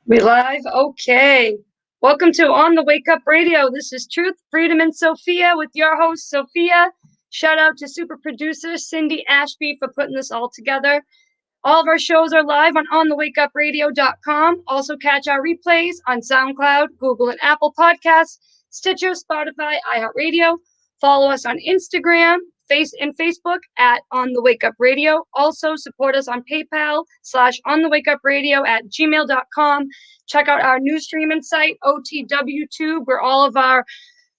We live? Okay. Welcome to On the Wake Up Radio. This is Truth, Freedom, and Sophia with your host, Sophia. Shout out to super producer Cindy Ashby for putting this all together. All of our shows are live on onthewakeupradio.com. Also catch our replays on SoundCloud, Google and Apple Podcasts, Stitcher, Spotify, iHeartRadio. Follow us on Instagram, Facebook at On the Wake Up Radio. Also support us on PayPal /onthewakeupradio@gmail.com. Check out our new streaming site, OTWTube, where all of our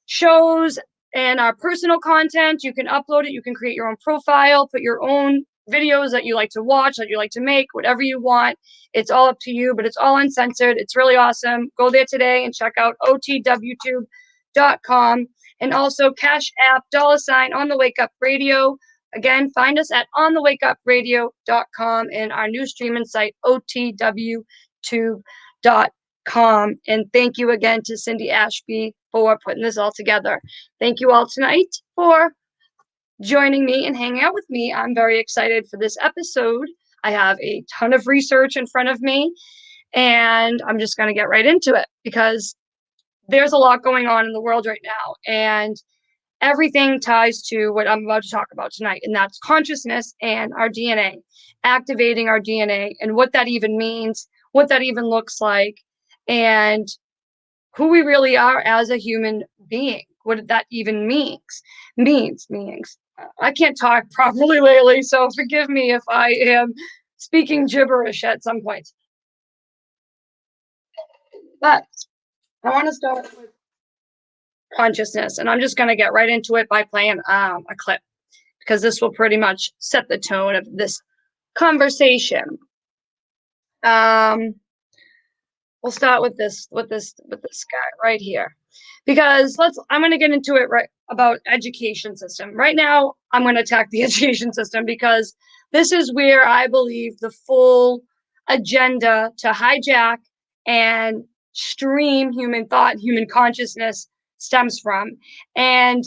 shows and our personal content, you can upload it, you can create your own profile, put your own videos that you like to watch, that you like to make, whatever you want. It's all up to you, but it's all uncensored. It's really awesome. Go there today and check out otwtube.com. And also Cash App, $ On the Wake Up Radio. Again, find us at onthewakeupradio.com and our new streaming site, otwtube.com. And thank you again to Cindy Ashby for putting this all together. Thank you all tonight for joining me and hanging out with me. I'm very excited for this episode. I have a ton of research in front of me, and I'm just going to get right into it because there's a lot going on in the world right now, and everything ties to what I'm about to talk about tonight, and that's consciousness and our DNA, activating our DNA, and what that even means, what that even looks like, and who we really are as a human being, what that even means. I can't talk properly lately, so forgive me if I am speaking gibberish at some point. But I want to start with consciousness, and I'm just going to get right into it by playing a clip, because this will pretty much set the tone of this conversation. We'll start with this guy right here, because I'm going to get into it right about education system. Right now, I'm going to attack the education system because this is where I believe the full agenda to hijack and stream human thought, human consciousness stems from. And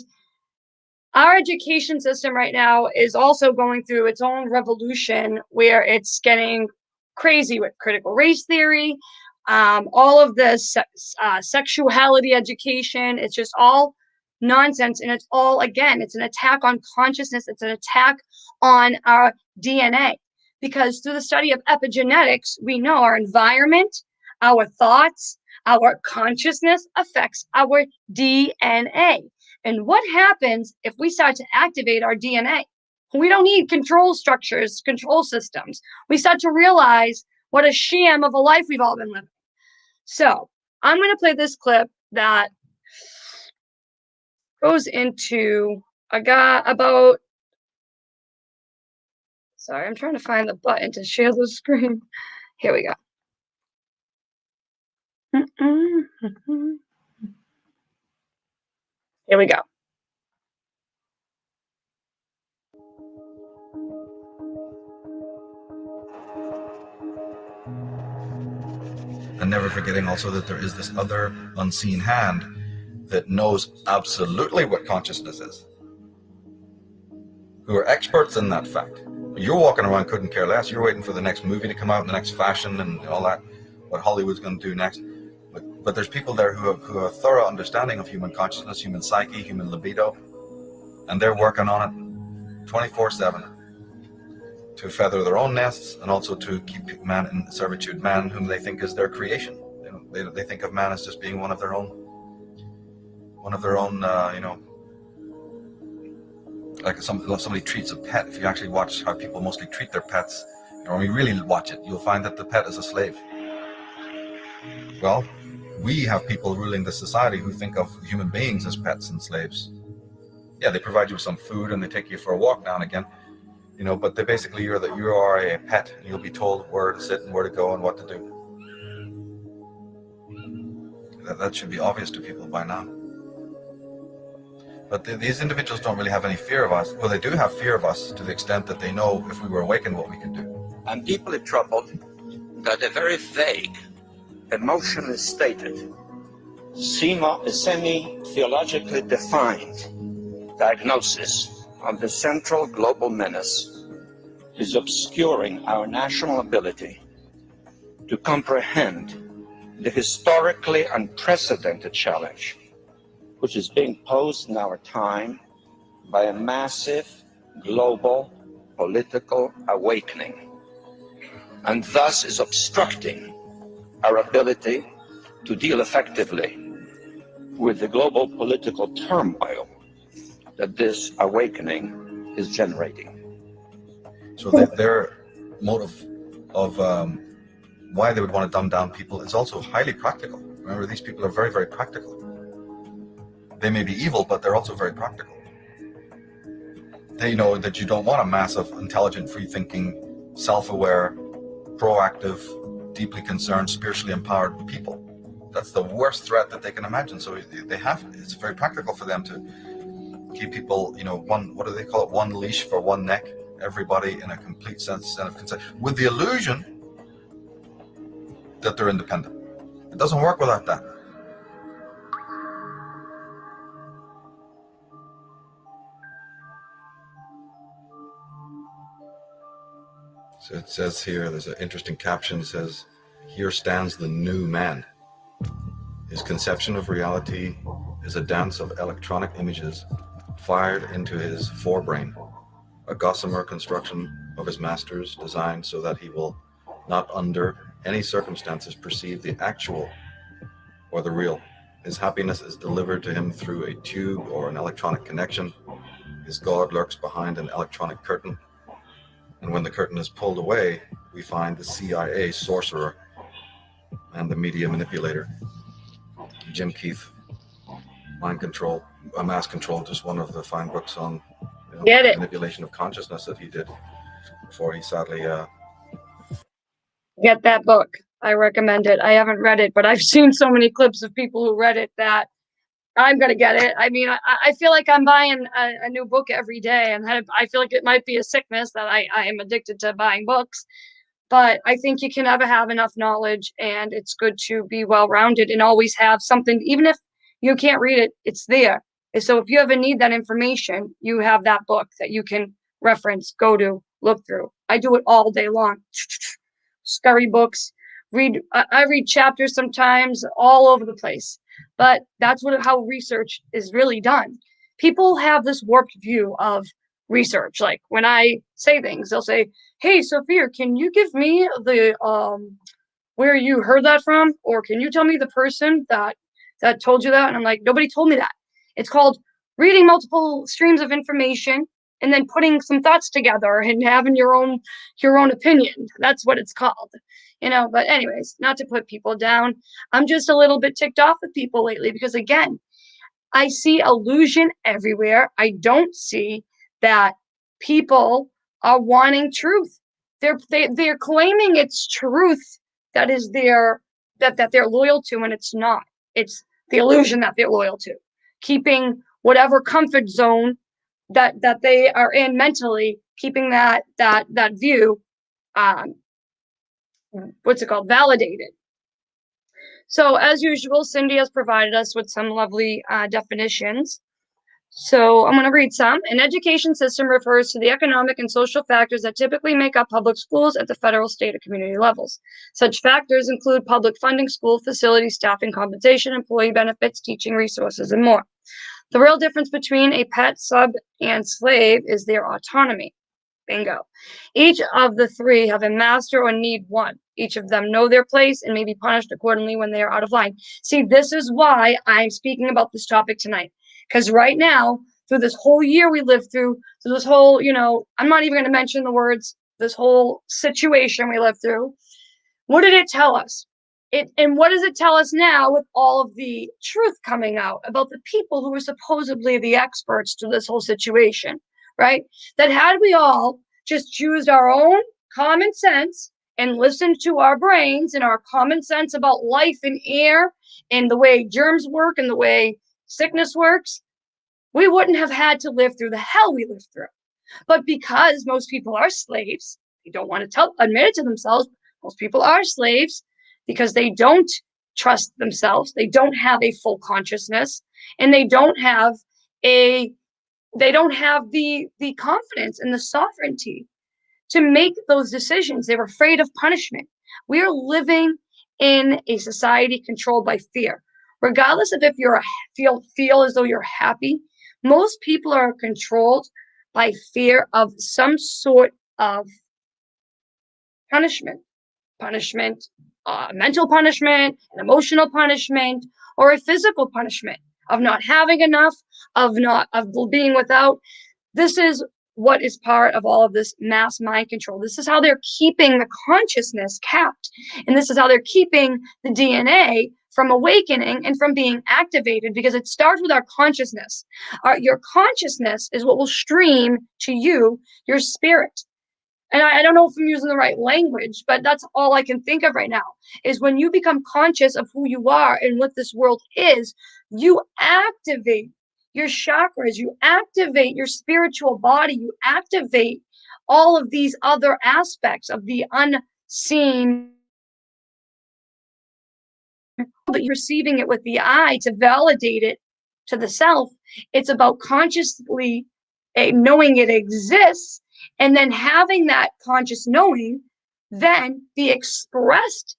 our education system right now is also going through its own revolution where it's getting crazy with critical race theory, all of the sexuality education. It's just all nonsense, and it's all, again, it's an attack on consciousness. It's an attack on our DNA, because through the study of epigenetics, we know our environment, our thoughts, our consciousness affects our DNA. And what happens if we start to activate our DNA? We don't need control structures, control systems. We start to realize what a sham of a life we've all been living. So I'm going to play this clip that goes into a guy about, sorry, I'm trying to find the button to share the screen. Here we go. Here we go. And never forgetting also that there is this other unseen hand that knows absolutely what consciousness is, who are experts in that fact. You're walking around couldn't care less. You're waiting for the next movie to come out, the next fashion and all that, what Hollywood's going to do next. But there's people there who have a thorough understanding of human consciousness, human psyche, human libido, and they're working on it 24/7 to feather their own nests and also to keep man in servitude, man whom they think is their creation. They think of man as just being one of their own, like somebody treats a pet. If you actually watch how people mostly treat their pets, or when you really watch it, you'll find that the pet is a slave. Well, we have people ruling the society who think of human beings as pets and slaves. Yeah, they provide you with some food and they take you for a walk now and again, but they basically you are a pet, and you'll be told where to sit and where to go and what to do. That should be obvious to people by now. But these individuals don't really have any fear of us. Well, they do have fear of us to the extent that they know if we were awakened what we could do. I'm deeply troubled that a very vague, emotionally stated, semi-theologically defined diagnosis of the central global menace is obscuring our national ability to comprehend the historically unprecedented challenge which is being posed in our time by a massive global political awakening, and thus is obstructing our ability to deal effectively with the global political turmoil that this awakening is generating. So their motive of why they would want to dumb down people is also highly practical. Remember, these people are very, very practical. They may be evil, but they're also very practical. They know that you don't want a massive, intelligent, free-thinking, self-aware, proactive, deeply concerned, spiritually empowered people. That's the worst threat that they can imagine. So it's very practical for them to keep people, what do they call it? One leash for one neck. Everybody in a complete sense of consent, with the illusion that they're independent. It doesn't work without that. So it says here, there's an interesting caption. It says, "Here stands the new man. His conception of reality is a dance of electronic images fired into his forebrain, a gossamer construction of his masters designed so that he will not under any circumstances perceive the actual or the real. His happiness is delivered to him through a tube or an electronic connection. His God lurks behind an electronic curtain. And when the curtain is pulled away, we find the CIA sorcerer and the media manipulator. Jim Keith, Mind Control, Mass Control, just one of the fine books on Get it. manipulation of consciousness that he did before he sadly Get that book. I recommend it. I haven't read it, but I've seen so many clips of people who read it that I'm going to get it. I mean, I feel like I'm buying a new book every day, and I feel like it might be a sickness that I am addicted to buying books. But I think you can never have enough knowledge, and it's good to be well-rounded and always have something, even if you can't read it, it's there. And so if you ever need that information, you have that book that you can reference, go to, look through. I do it all day long. Scurry books, I read chapters sometimes all over the place. But that's how research is really done. People have this warped view of research. Like when I say things, they'll say, "Hey, Sophia, can you give me the where you heard that from? Or can you tell me the person that told you that?" And I'm like, nobody told me that. It's called reading multiple streams of information and then putting some thoughts together and having your own opinion. That's what it's called. But anyways, not to put people down. I'm just a little bit ticked off with people lately because, again, I see illusion everywhere. I don't see that people are wanting truth. They're claiming it's truth that is that they're loyal to, and it's not. It's the illusion that they're loyal to, keeping whatever comfort zone that they are in mentally, keeping that view validated. So as usual, Cindy has provided us with some lovely definitions. So I'm going to read some. An education system refers to the economic and social factors that typically make up public schools at the federal, state, or community levels. Such factors include public funding, school facilities, staffing, compensation, employee benefits, teaching resources, and more. The real difference between a pet, sub, and slave is their autonomy. Bingo. Each of the three have a master or need one. Each of them know their place and may be punished accordingly when they are out of line. See, this is why I'm speaking about this topic tonight. Because right now, through this whole year we lived through this whole, I'm not even going to mention the words, this whole situation we lived through. What did it tell us? And what does it tell us now with all of the truth coming out about the people who were supposedly the experts to this whole situation? Right? That had we all just used our own common sense and listened to our brains and our common sense about life and air and the way germs work and the way sickness works, we wouldn't have had to live through the hell we lived through. But because most people are slaves, they don't want to admit it to themselves. Most people are slaves because they don't trust themselves. They don't have a full consciousness, and they don't have the confidence and the sovereignty to make those decisions. They're afraid of punishment. We are living in a society controlled by fear. Regardless of if you're feel as though you're happy, most people are controlled by fear of some sort of punishment, mental punishment, an emotional punishment, or a physical punishment of not having enough, of being without. This is what is part of all of this mass mind control. This is how they're keeping the consciousness capped. And this is how they're keeping the DNA from awakening and from being activated, because it starts with our consciousness. Your consciousness is what will stream to you, your spirit. And I don't know if I'm using the right language, but that's all I can think of right now, is when you become conscious of who you are and what this world is, you activate your chakras, you activate your spiritual body, you activate all of these other aspects of the unseen, but you're receiving it with the eye to validate it to the self. It's about consciously knowing it exists, and then having that conscious knowing then be expressed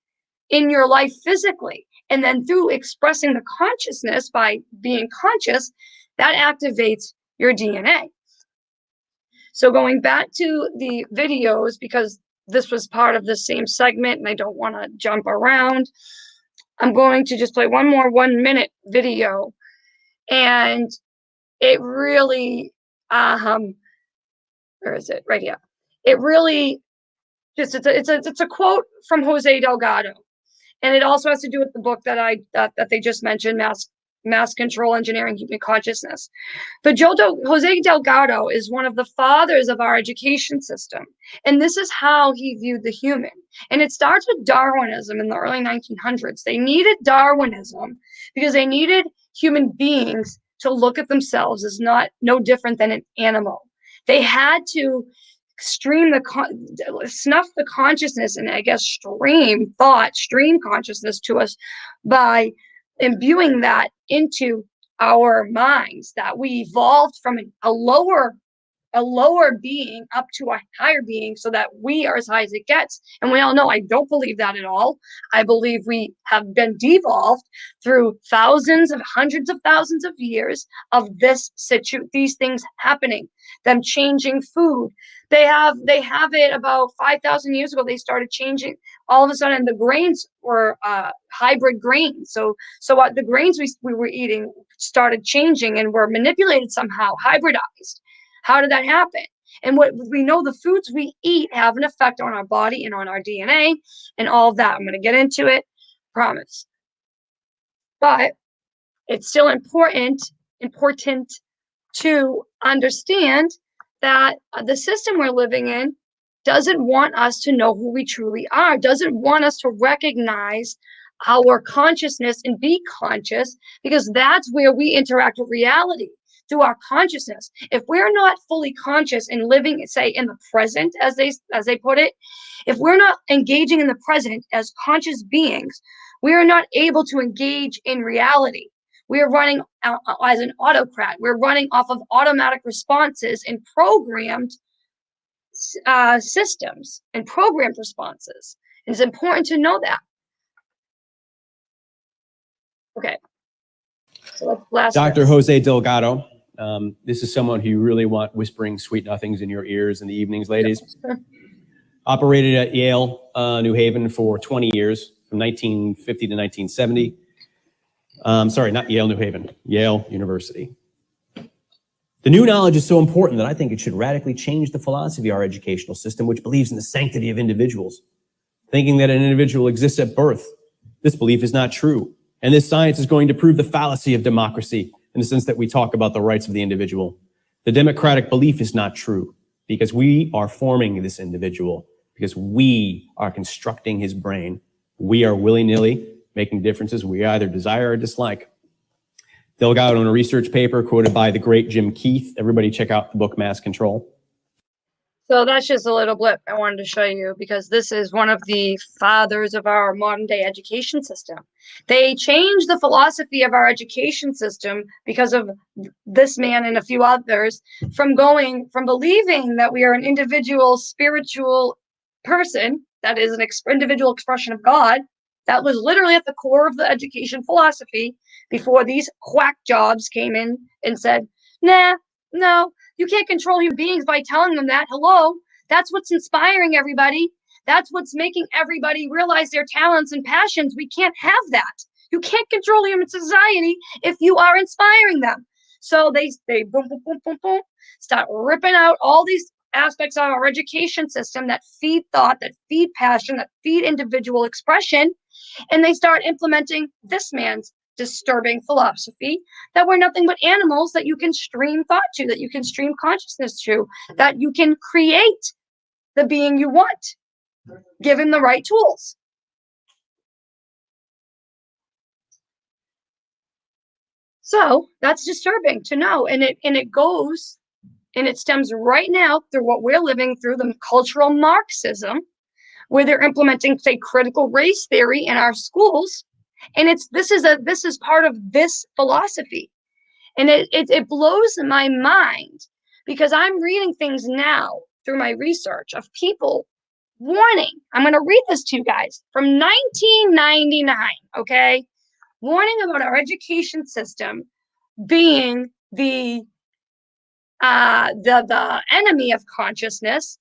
in your life physically. And then through expressing the consciousness by being conscious, that activates your DNA. So going back to the videos, because this was part of the same segment and I don't want to jump around, I'm going to just play one more 1 minute video. And it really, where is it? Right here. It really just, it's a quote from Jose Delgado. And it also has to do with the book that that they just mentioned, Mass Control, Engineering Human Consciousness. But Jose Delgado is one of the fathers of our education system. And this is how he viewed the human. And it starts with Darwinism in the early 1900s. They needed Darwinism because they needed human beings to look at themselves as no different than an animal. They had to snuff the consciousness, and I guess stream consciousness to us by imbuing that into our minds, that we evolved from a lower being up to a higher being, so that we are as high as it gets. And we all know I don't believe that at all. I believe we have been devolved through hundreds of thousands of years of these things happening, them changing food. They have it about 5,000 years ago. They started changing. All of a sudden, the grains were hybrid grains. So what the grains we were eating started changing and were manipulated somehow, hybridized. How did that happen? And what we know, the foods we eat have an effect on our body and on our DNA and all of that. I'm going to get into it, promise. But it's still important to understand that the system we're living in doesn't want us to know who we truly are, doesn't want us to recognize our consciousness and be conscious, because that's where we interact with reality, through our consciousness. If we're not fully conscious and living, say, in the present, as they put it, if we're not engaging in the present as conscious beings, we are not able to engage in reality. We are running as an autocrat. We're running off of automatic responses and programmed systems and programmed responses. And it's important to know that. Okay. So let's Dr. Jose Delgado. This is someone who you really want whispering sweet nothings in your ears in the evenings, ladies. Operated at Yale, New Haven for 20 years, from 1950 to 1970. Sorry, not Yale, New Haven, Yale University. The new knowledge is so important that I think it should radically change the philosophy of our educational system, which believes in the sanctity of individuals. Thinking that an individual exists at birth, this belief is not true. And this science is going to prove the fallacy of democracy in the sense that we talk about the rights of the individual. The democratic belief is not true because we are forming this individual, because we are constructing his brain. We are willy-nilly making differences we either desire or dislike. Delgado, in a research paper quoted by the great Jim Keith. Everybody check out the book Mass Control. So that's just a little blip I wanted to show you, because this is one of the fathers of our modern day education system. They changed the philosophy of our education system because of this man and a few others, from believing that we are an individual spiritual person, that is an individual expression of God, That was literally at the core of the education philosophy before these quack jobs came in and said, nah, no, you can't control human beings by telling them that. Hello, that's what's inspiring everybody. That's what's making everybody realize their talents and passions. We can't have that. You can't control human society if you are inspiring them. So they boom, boom, boom, boom, boom, start ripping out all these aspects of our education system that feed thought, that feed passion, that feed individual expression. And they start implementing this man's disturbing philosophy that we're nothing but animals that you can stream thought to, that you can stream consciousness to, that you can create the being you want, given the right tools. So that's disturbing to know. And it goes and it stems right now through what we're living through, the cultural Marxism, where they're implementing, say, critical race theory in our schools. And this is part of this philosophy. And it blows my mind because I'm reading things now through my research of people warning. I'm going to read this to you guys from 1999, okay? Warning about our education system being the enemy of consciousness,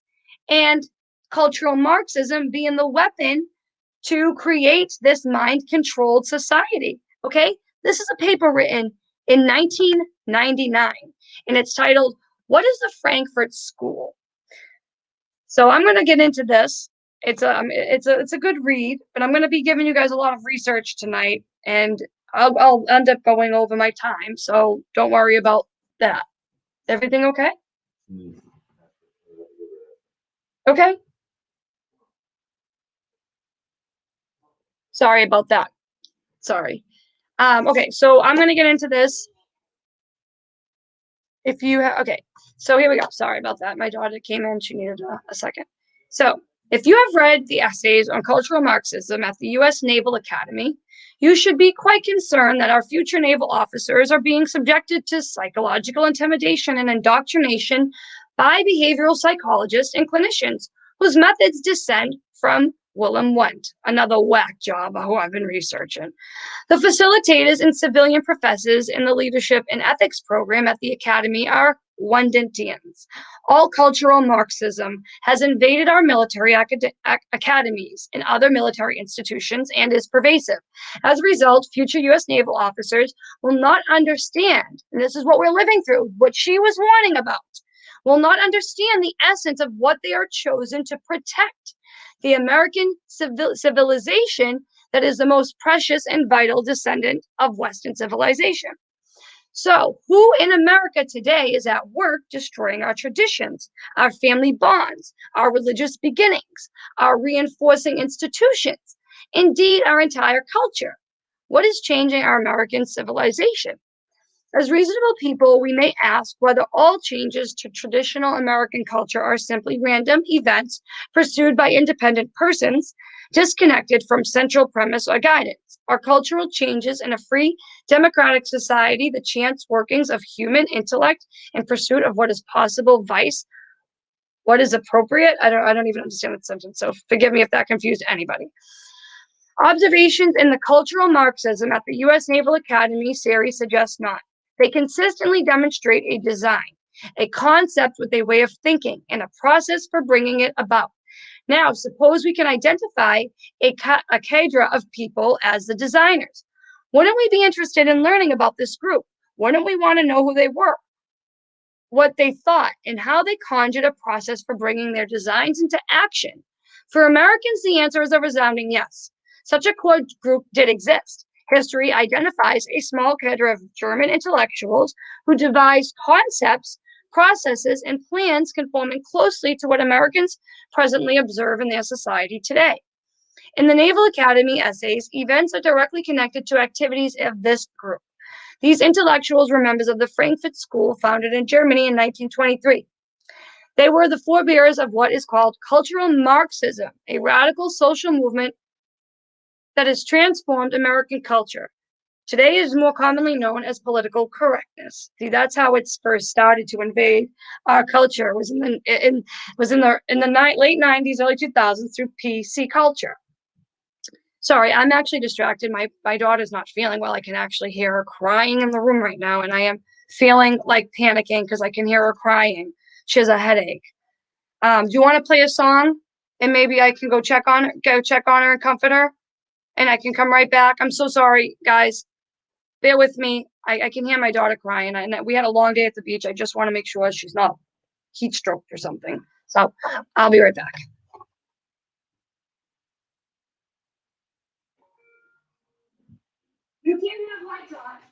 and cultural Marxism being the weapon to create this mind-controlled society. Okay, this is a paper written in 1999, and it's titled "What is the Frankfurt School?" So I'm going to get into this. It's a good read, but I'm going to be giving you guys a lot of research tonight, and I'll end up going over my time. So don't worry about that. Everything okay? Okay. Sorry about that. Sorry. Okay, so I'm gonna get into this. If you have, okay, so here we go. Sorry about that. My daughter came in. She needed a second. So if you have read the essays on cultural Marxism at the U.S. Naval Academy, you should be quite concerned that our future naval officers are being subjected to psychological intimidation and indoctrination by behavioral psychologists and clinicians whose methods descend from Willem Wundt, another whack job who I've been researching. The facilitators and civilian professors in the leadership and ethics program at the Academy are Wundtians. All cultural Marxism has invaded our military academies and other military institutions and is pervasive. As a result, future U.S. naval officers will not understand, and this is what we're living through, what she was warning about, will not understand the essence of what they are chosen to protect. The American civilization that is the most precious and vital descendant of Western civilization. So, who in America today is at work destroying our traditions, our family bonds, our religious beginnings, our reinforcing institutions, indeed our entire culture? What is changing our American civilization? As reasonable people, we may ask whether all changes to traditional American culture are simply random events pursued by independent persons, disconnected from central premise or guidance. Are cultural changes in a free, democratic society the chance workings of human intellect in pursuit of what is possible vice, what is appropriate? I don't even understand that sentence, so forgive me if that confused anybody. Observations in the cultural Marxism at the U.S. Naval Academy series suggest not. They consistently demonstrate a design, a concept with a way of thinking, and a process for bringing it about. Now, suppose we can identify a cadre of people as the designers. Wouldn't we be interested in learning about this group? Wouldn't we want to know who they were, what they thought, and how they conjured a process for bringing their designs into action? For Americans, the answer is a resounding yes. Such a core group did exist. History identifies a small cadre of German intellectuals who devised concepts, processes, and plans conforming closely to what Americans presently observe in their society today. In the Naval Academy essays, events are directly connected to activities of this group. These intellectuals were members of the Frankfurt School, founded in Germany in 1923. They were the forebearers of what is called cultural Marxism, a radical social movement that has transformed American culture. Today is more commonly known as political correctness. See, that's how it's first started to invade our culture. It was in the late 90s, early 2000s through PC culture. Sorry, I'm actually distracted. My daughter's not feeling well. I can actually hear her crying in the room right now, and I am feeling like panicking because I can hear her crying. She has a headache. Do you want to play a song, and maybe I can go check on her and comfort her, and I can come right back? I'm so sorry, guys. Bear with me. I can hear my daughter crying, and we had a long day at the beach. I just want to make sure she's not heat stroked or something. So I'll be right back. You can't have lights on.